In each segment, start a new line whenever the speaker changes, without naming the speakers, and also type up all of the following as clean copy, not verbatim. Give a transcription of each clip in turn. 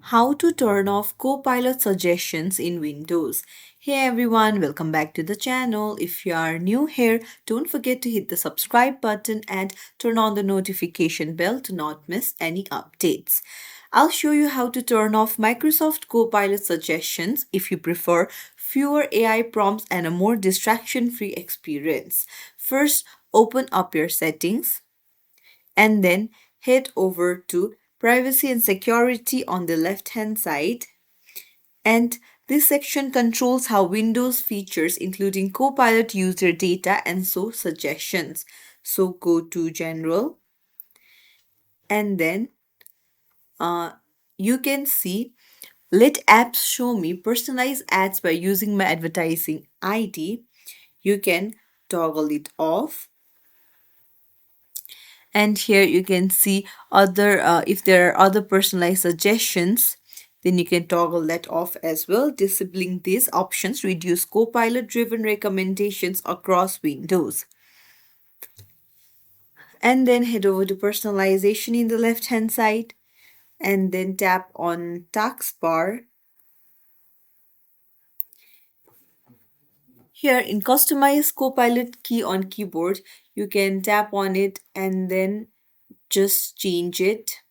How to turn off Copilot suggestions in Windows. Hey everyone, welcome back to the channel. If you are new here, don't forget to hit the subscribe button and turn on the notification bell to not miss any updates. I'll show you how to turn off Microsoft Copilot suggestions if you prefer fewer AI prompts and a more distraction-free experience. First, open up your settings and then head over to privacy and security on the left hand side, and this section controls how Windows features including Copilot use their data and so suggestions. So go to general, and then uh, you can see let apps show me personalized ads by using my advertising ID. You can toggle it off, and here you can see other if there are other personalized suggestions, then you can toggle that off as well. Disabling these options reduce Copilot driven recommendations across Windows. And then head over to personalization in the left hand side, and then tap on taskbar. Here in customize Copilot key on keyboard, you can tap on it and then just change it.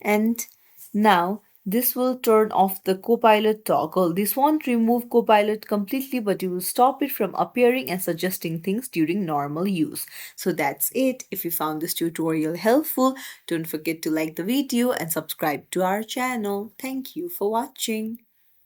And now this will turn off the Copilot toggle. This won't remove Copilot completely, but it will stop it from appearing and suggesting things during normal use. So that's it. If you found this tutorial helpful, don't forget to like the video and subscribe to our channel. Thank you for watching.